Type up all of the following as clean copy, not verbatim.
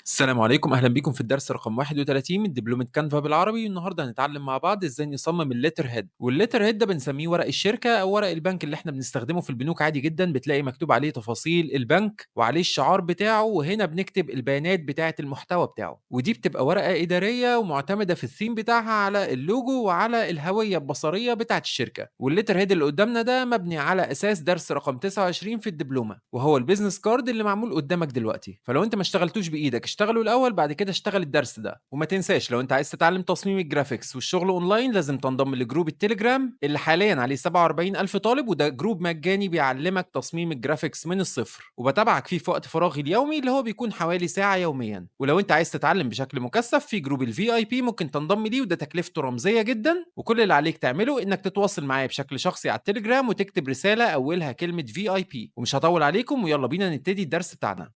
السلام عليكم، أهلا بيكم في الدرس رقم 31 من دبلومة كانفا بالعربي. النهارده هنتعلم مع بعض ازاي نصمم الليتر هيد، والليتر هيد ده بنسميه ورق الشركة أو ورق البنك اللي احنا بنستخدمه في البنوك عادي جدا. بتلاقي مكتوب عليه تفاصيل البنك وعليه الشعار بتاعه، وهنا بنكتب البيانات بتاعة المحتوى بتاعه. ودي بتبقى ورقة إدارية ومعتمدة في الثيم بتاعها على اللوجو وعلى الهوية البصرية بتاعة الشركة. والليتر هيد اللي قدامنا ده مبني على أساس درس رقم 29 في الدبلومة، وهو البيزنس كارد اللي معمول قدامك دلوقتي. فلو انت ما اشتغلتوش بايدك اشتغله الاول، بعد كده اشتغل الدرس ده. وما تنساش لو انت عايز تتعلم تصميم الجرافيكس والشغل اونلاين لازم تنضم لجروب التليجرام اللي حاليا عليه 47 الف طالب، وده جروب مجاني بيعلمك تصميم الجرافيكس من الصفر، وبتابعك فيه في وقت فراغي اليومي اللي هو بيكون حوالي ساعة يوميا. ولو انت عايز تتعلم بشكل مكثف في جروب الفي اي بي ممكن تنضم ليه، وده تكلفته رمزية جدا. وكل اللي عليك تعمله انك تتواصل معايا بشكل شخصي على التليجرام وتكتب رسالة اولها كلمة في اي بي. ومش هطول عليكم ويلا بينا نبتدي الدرس بتاعنا.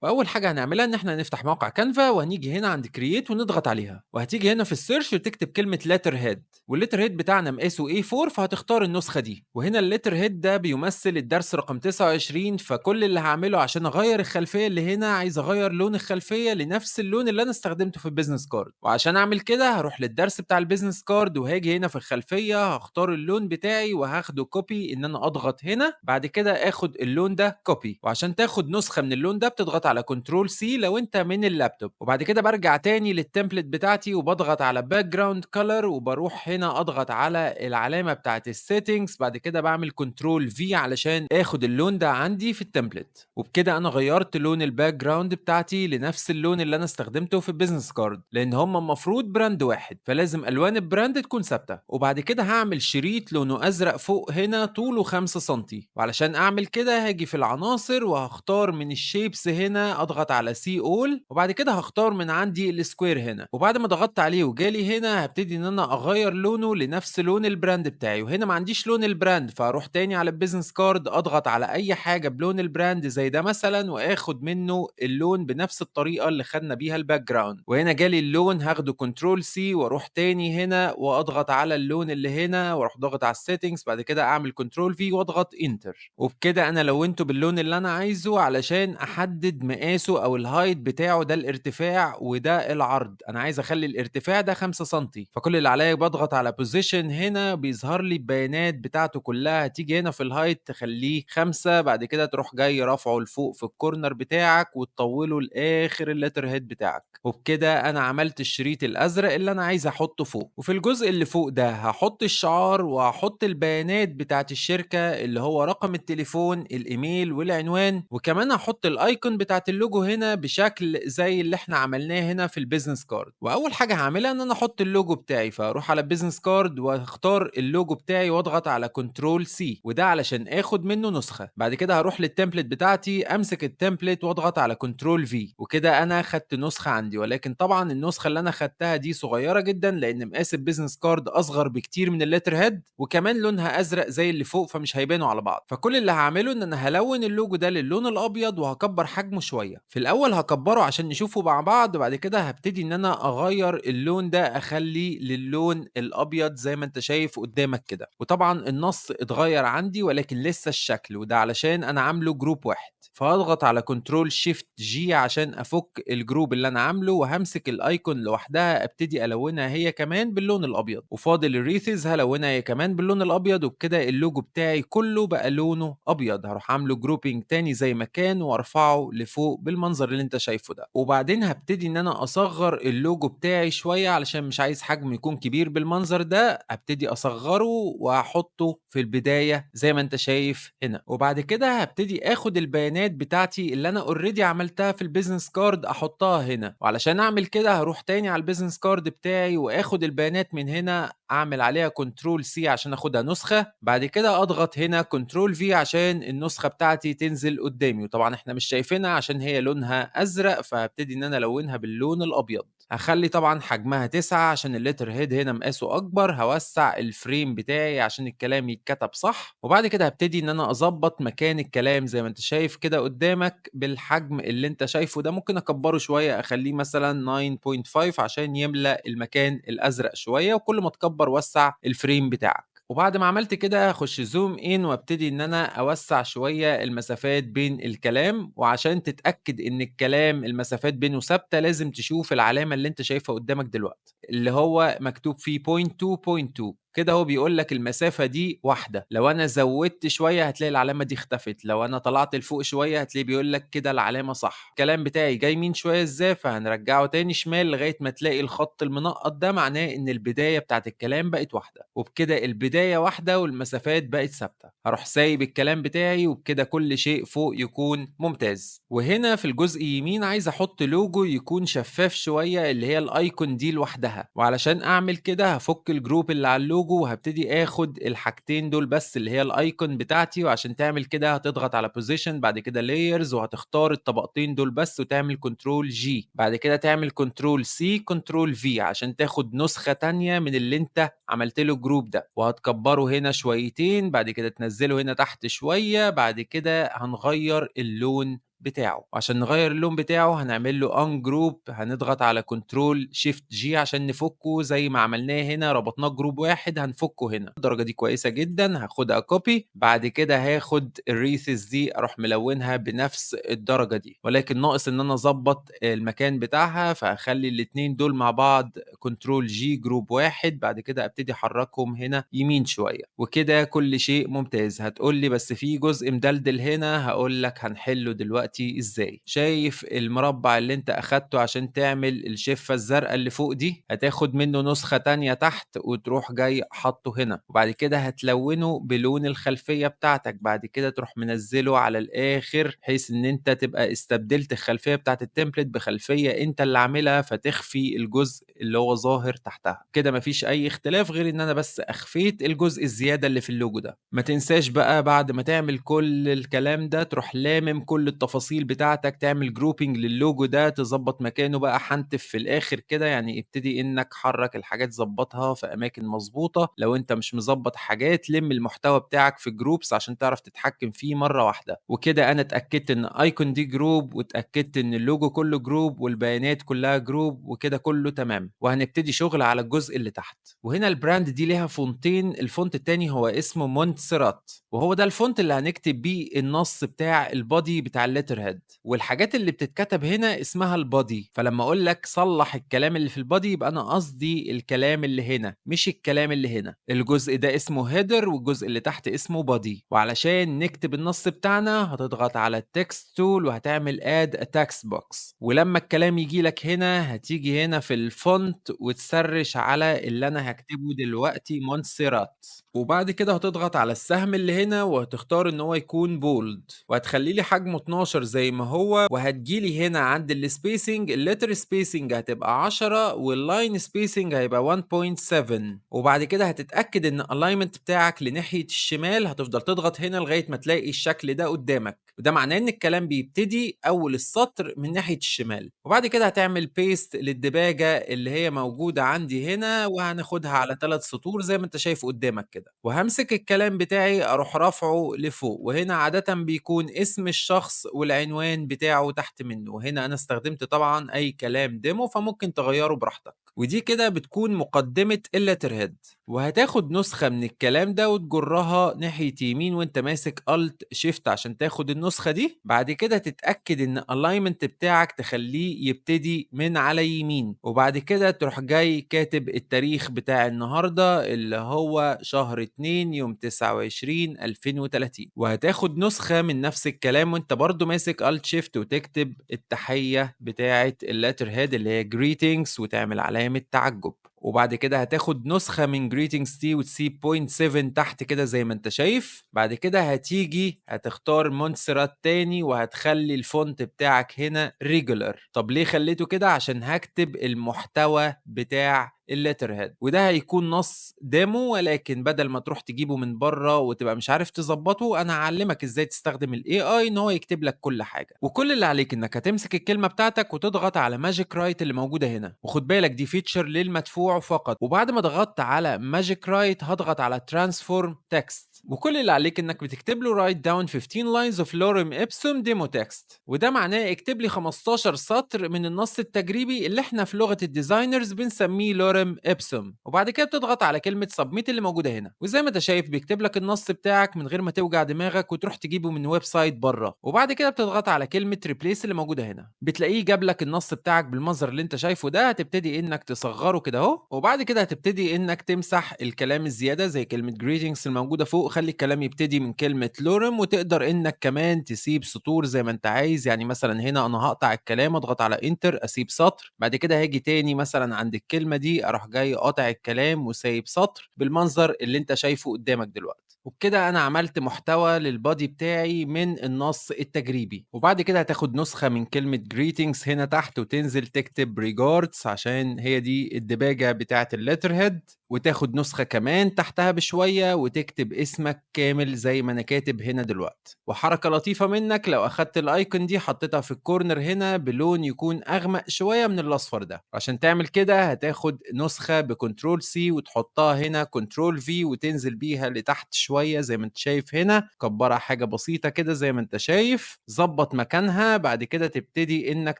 واول حاجه هنعملها ان احنا هنفتح موقع كانفا، وهنيجي هنا عند كرييت ونضغط عليها، وهتيجي هنا في السيرش وتكتب كلمه ليتر هيد. والليتر هيد بتاعنا مقاسه A4، فهتختار النسخه دي. وهنا الليتر هيد ده بيمثل الدرس رقم 29. فكل اللي هعمله عشان اغير الخلفيه اللي هنا، عايز اغير لون الخلفيه لنفس اللون اللي انا استخدمته في البيزنس كارد. وعشان اعمل كده هروح للدرس بتاع البيزنس كارد، وهاجي هنا في الخلفيه هختار اللون بتاعي وهاخده كوبي، ان انا اضغط هنا بعد كده اخد اللون ده كوبي. وعشان تاخد نسخه من اللون ده بتضغط على كنترول سي لو انت من اللابتوب، وبعد كده برجع تاني للتمبلت بتاعتي وبضغط على باك جراوند كلر، وبروح هنا اضغط على العلامه بتاعه السيتنجز. بعد كده بعمل كنترول في علشان اخد اللون ده عندي في التمبلت. وبكده انا غيرت لون الباك جراوند بتاعتي لنفس اللون اللي انا استخدمته في البيزنس كارد، لان هم المفروض براند واحد فلازم الوان البراند تكون ثابته. وبعد كده هعمل شريط لونه ازرق فوق هنا طوله 5 سنتي، وعلشان اعمل كده هاجي في العناصر وهختار من الشيبس هنا اضغط على سي اول، وبعد كده هختار من عندي السكوير هنا. وبعد ما ضغطت عليه وجالي هنا هبتدي ان انا اغير لونه لنفس لون البراند بتاعي. وهنا ما عنديش لون البراند، فاروح تاني على البيزنس كارد اضغط على اي حاجه بلون البراند زي ده مثلا، واخد منه اللون بنفس الطريقه اللي خدنا بيها الباك جراوند. وهنا جالي اللون هاخده كنترول سي واروح تاني هنا واضغط على اللون اللي هنا واروح ضاغط على السيتنجز، بعد كده اعمل كنترول في واضغط انتر. وبكده انا لونته باللون اللي انا عايزه علشان احدد مقاسه او الهايت بتاعه. ده الارتفاع وده العرض. انا عايز اخلي الارتفاع ده 5 سنتي، فكل اللي عليا بضغط على بوزيشن هنا بيظهر لي البيانات بتاعته كلها. تيجي هنا في الهايت تخليه 5، بعد كده تروح جاي رافعه لفوق في الكورنر بتاعك وتطوله لاخر اللتر هيد بتاعك. وبكده انا عملت الشريط الازرق اللي انا عايز احطه فوق. وفي الجزء اللي فوق ده هحط الشعار وهحط البيانات بتاعت الشركة اللي هو رقم التليفون الايميل والعنوان، وكمان هحط الايكون بتاعت اللوجو هنا بشكل زي اللي احنا عملناه هنا في البيزنس كارد. واول حاجة هعملها ان انا احط اللوجو بتاعي، فاروح على البيزنس كارد واختار اللوجو بتاعي واضغط على كنترول سي، وده علشان اخد منه نسخة. بعد كده هروح للتمبلت بتاعتي امسك التمبلت واضغط على كنترول في، وكده انا خدت نسخة عندي. ولكن طبعا النسخة اللي انا خدتها دي صغيرة جدا لان مقاس البيزنس كارد اصغر بكتير من الليتر هيد، وكمان لونها ازرق زي اللي فوق فمش هيبانوا على بعض. فكل اللي هعمله ان انا هلون اللوجو ده للون الابيض وهكبر حجمه شوية. في الاول هكبره عشان نشوفه مع بعض، بعد كده هبتدي ان انا اغير اللون ده اخليه للون الابيض زي ما انت شايف قدامك كده. وطبعا النص اتغير عندي ولكن لسه الشكل، وده علشان انا عامله جروب واحد. فهضغط على كنترول شيفت جي عشان افك الجروب اللي انا عامله، وهمسك الايكون لوحدها ابتدي الونها هي كمان باللون الابيض، وفاضل الريثز هلونها هي كمان باللون الابيض. وبكده اللوجو بتاعي كله بقى لونه ابيض. هروح عامله جروبينج تاني زي ما كان وارفعه لفوق بالمنظر اللي انت شايفه ده. وبعدين هبتدي ان انا اصغر اللوجو بتاعي شويه علشان مش عايز حجمه يكون كبير بالمنظر ده. ابتدي اصغره واحطه في البدايه زي ما انت شايف هنا. وبعد كده هبتدي اخد البيانات بتاعتي اللي انا اوريدي عملتها في البيزنس كارد احطها هنا. وعلشان اعمل كده هروح تاني على البيزنس كارد بتاعي واخد البيانات من هنا اعمل عليها كنترول سي عشان اخدها نسخه. بعد كده اضغط هنا كنترول في عشان النسخه بتاعتي تنزل قدامي. وطبعا احنا مش شايفينها عشان هي لونها ازرق، فهبتدي ان انا الونها باللون الابيض. هخلي طبعا حجمها 9 عشان الليتر هيد هنا مقاسه اكبر. هوسع الفريم بتاعي عشان الكلام يتكتب صح. وبعد كده هبتدي ان انا اظبط مكان الكلام زي ما انت شايف كده قدامك بالحجم اللي انت شايفه ده. ممكن اكبره شويه اخليه مثلا 9.5 عشان يملأ المكان الازرق شويه، وكل ما تكبر وسع الفريم بتاعك. وبعد ما عملت كده هخش زوم ان وابتدي ان انا اوسع شوية المسافات بين الكلام، وعشان تتأكد ان الكلام المسافات بينه ثابتة لازم تشوف العلامة اللي انت شايفها قدامك دلوقتي اللي هو مكتوب فيه بوينت 2 بوينت 2. كده هو بيقول لك المسافة دي واحدة. لو انا زودت شوية هتلاقي العلامة دي اختفت، لو انا طلعت لفوق شوية هتلاقي بيقول لك كده العلامة صح. الكلام بتاعي جاي يمين شوية ازاي، فهنرجعه تاني شمال لغاية ما تلاقي الخط المنقط ده، معناه ان البداية بتاعت الكلام بقت واحدة، وبكده البداية واحدة والمسافات بقت ثابتة. هروح سايب الكلام بتاعي وبكده كل شيء فوق يكون ممتاز. وهنا في الجزء يمين عايز احط لوجو يكون شفاف شوية اللي هي الايكون دي لوحدها، وعلشان اعمل كده هفك الجروب اللي على اللوجو وهبتدي اخد الحاجتين دول بس اللي هي الايكون بتاعتي. وعشان تعمل كده هتضغط على بوزيشن، بعد كده لايرز، وهتختار الطبقتين دول بس وتعمل كنترول جي، بعد كده تعمل كنترول سي كنترول في عشان تاخد نسخة تانية من اللي انت عملت له جروب ده، وهتكبره هنا شويتين، بعد كده تنزله هنا تحت شوية، بعد كده هنغير اللون بتاعه. وعشان نغير اللون بتاعه هنعمل له ان جروب، هنضغط على كنترول شيفت جي عشان نفكه زي ما عملناه هنا، ربطناه جروب واحد هنفكه هنا. الدرجة دي كويسة جدا، هاخدها كوبي، بعد كده هاخد الريثز دي اروح ملونها بنفس الدرجة دي، ولكن ناقص ان انا اظبط المكان بتاعها، فهخلي الاتنين دول مع بعض كنترول جي جروب واحد، بعد كده ابتدي احركهم هنا يمين شوية، وكده كل شيء ممتاز. هتقول لي بس في جزء مدلدل هنا، هقول لك هنحله دلوقتي ازاي. شايف المربع اللي انت اخدته عشان تعمل الشفة الزرقاء اللي فوق دي؟ هتاخد منه نسخة تانية تحت وتروح جاي حطه هنا، وبعد كده هتلونه بلون الخلفية بتاعتك، بعد كده تروح منزله على الاخر بحيث ان انت تبقى استبدلت الخلفية بتاعت التمبلت بخلفية انت اللي عاملها، فتخفي الجزء اللي هو ظاهر تحتها. كده مفيش اي اختلاف غير ان انا بس اخفيت الجزء الزيادة اللي في اللوجو ده. ما تنساش بقى بعد ما تعمل كل الكلام ده تروح لامم كل التفاصيل بتاعتك، تعمل جروبينج للوجو ده، تظبط مكانه بقى، حنتف في الاخر كده، يعني ابتدي انك حرك الحاجات ظبطها في اماكن مظبوطة. لو انت مش مظبط حاجات لم المحتوى بتاعك في جروبس عشان تعرف تتحكم فيه مرة واحدة. وكده انا اتأكدت ان ايكون دي جروب، واتأكدت ان اللوجو كله جروب والبيانات كلها جروب، وكده كله تمام. وهنبتدي شغل على الجزء اللي تحت. وهنا البراند دي ليها فونتين، الفونت التاني هو اسمه مونتسرات، وهو ده الفونت اللي هنكتب بيه النص بتاع البادي بتاع الليتر هيد. والحاجات اللي بتتكتب هنا اسمها البادي، فلما اقول لك صلح الكلام اللي في البادي يبقى انا قصدي الكلام اللي هنا مش الكلام اللي هنا. الجزء ده اسمه هيدر والجزء اللي تحت اسمه بادي. وعلشان نكتب النص بتاعنا هتضغط على التكست تول وهتعمل اد تكست بوكس، ولما الكلام يجي لك هنا هتيجي هنا في الفونت وتسرش على اللي انا هكتبه دلوقتي مونسيرات، وبعد كده هتضغط على السهم اللي هنا وهتختار ان هو يكون بولد، وهتخلي لي حجمه 12 زي ما هو، وهتجيلي هنا عند السبيسنج اللتر سبيسنج هتبقى 10 واللاين سبيسنج هيبقى 1.7. وبعد كده هتتأكد ان الاينمنت بتاعك لناحية الشمال، هتفضل تضغط هنا لغاية ما تلاقي الشكل ده قدامك، وده معناه ان الكلام بيبتدي اول السطر من ناحية الشمال. وبعد كده هتعمل بيست للدباجة اللي هي موجودة عندي هنا، وهناخدها على 3 سطور زي ما انت شايف قدامك كده، وهمسك الكلام بتاعي اروح رافعه لفوق، وهنا عادة بيكون اسم الشخص والعنوان بتاعه تحت منه، وهنا انا استخدمت طبعا اي كلام ديمو فممكن تغيره براحتك. ودي كده بتكون مقدمة اللتر هيد. وهتاخد نسخة من الكلام ده وتجرها ناحية يمين وانت ماسك الت شيفت عشان تاخد النسخة دي، بعد كده تتأكد ان الاينمنت بتاعك تخليه يبتدي من على يمين، وبعد كده تروح جاي كاتب التاريخ بتاع النهاردة اللي هو شهر 2 يوم 29 2030، وهتاخد نسخة من نفس الكلام وانت برضو ماسك الت شيفت وتكتب التحية بتاعة اللتر هيد اللي هي greetings وتعمل علامة تعجب، وبعد كده هتاخد نسخة من greetings دي وتسيب 0.7 تحت كده زي ما انت شايف. بعد كده هتيجي هتختار مونسرات تاني وهتخلي الفونت بتاعك هنا regular. طب ليه خليته كده؟ عشان هكتب المحتوى بتاع الليتر هيد، وده هيكون نص ديمو، ولكن بدل ما تروح تجيبه من بره وتبقى مش عارف تظبطه، انا هعلمك ازاي تستخدم الاي اي ان هو يكتب لك كل حاجه. وكل اللي عليك انك هتمسك الكلمه بتاعتك وتضغط على ماجيك رايت اللي موجوده هنا، وخد بالك دي فيتشر للمدفوع فقط. وبعد ما ضغطت على ماجيك رايت هضغط على ترانسفورم تكست، وكل اللي عليك انك بتكتب له رايت داون 15 لاينز اوف لورم ابسوم ديمو تكست، وده معناه اكتب لي 15 سطر من النص التجريبي اللي احنا في لغه الديزاينرز بنسميه لورم لوريم إبسوم، وبعد كده بتضغط على كلمة سبميت اللي موجودة هنا، وزي ما انت شايف بيكتب لك النص بتاعك من غير ما توجع دماغك وتروح تجيبه من ويب سايت بره. وبعد كده بتضغط على كلمة ريبليس اللي موجودة هنا، بتلاقيه جاب لك النص بتاعك بالمنظر اللي انت شايفه ده. هتبتدي انك تصغره كده اهو، وبعد كده هتبتدي انك تمسح الكلام الزيادة زي كلمة greetings الموجودة فوق. خلي الكلام يبتدي من كلمة لورم، وتقدر انك كمان تسيب سطور زي ما انت عايز. يعني مثلا هنا انا هقطع الكلام، اضغط على انتر اسيب سطر، بعد كده هاجي تاني مثلا عند الكلمة دي اروح جاي قاطع الكلام وسايب سطر بالمنظر اللي انت شايفه قدامك دلوقتي. وبكده انا عملت محتوى للبادي بتاعي من النص التجريبي. وبعد كده هتاخد نسخة من كلمة greetings هنا تحت وتنزل تكتب regards عشان هي دي الدباجة بتاعة اللتر هيد، وتاخد نسخة كمان تحتها بشوية وتكتب اسمك كامل زي ما انا كاتب هنا دلوقتي. وحركة لطيفة منك لو اخدت الايكون دي حطيتها في الكورنر هنا بلون يكون اغمق شوية من الاصفر ده. عشان تعمل كده هتاخد نسخة بكنترول سي وتحطها هنا كنترول في وتنزل بيها لتحت شوية زي ما انت شايف هنا، كبرها حاجة بسيطة كده زي ما انت شايف، ظبط مكانها. بعد كده تبتدي انك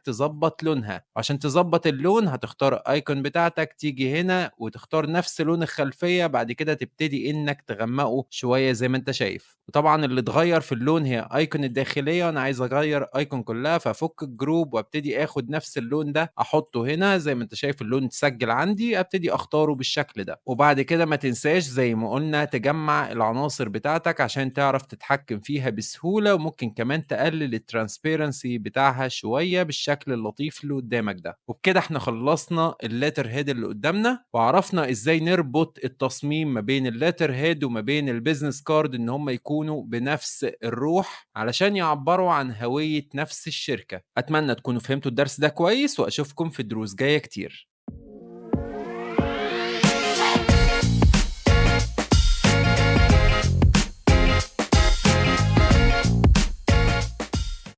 تظبط لونها، عشان تظبط اللون هتختار الايكون بتاعتك، تيجي هنا وتختار نفس لون الخلفية، بعد كده تبتدي انك تغمقه شوية زي ما انت شايف. وطبعا اللي اتغير في اللون هي ايكون الداخلية، وانا عايز اغير ايكون كلها فافك الجروب وابتدي اخد نفس اللون ده احطه هنا زي ما انت شايف اللون اتسجل عندي، ابتدي اختاره بالشكل ده. وبعد كده ما تنساش زي ما قلنا تجمع العناصر بتاعتك عشان تعرف تتحكم فيها بسهولة، وممكن كمان تقلل الترانسبيرنسي بتاعها شوية بالشكل اللطيف اللي قدامك ده. وبكده احنا خلصنا الليتر هيد اللي قدامنا، وعرفنا ازاي نربط التصميم ما بين الليتر هيد وما بين البيزنس كارد ان هم يكونوا بنفس الروح علشان يعبروا عن هوية نفس الشركة. اتمنى تكونوا فهمتوا الدرس ده كويس، واشوفكم في دروس جاية كتير.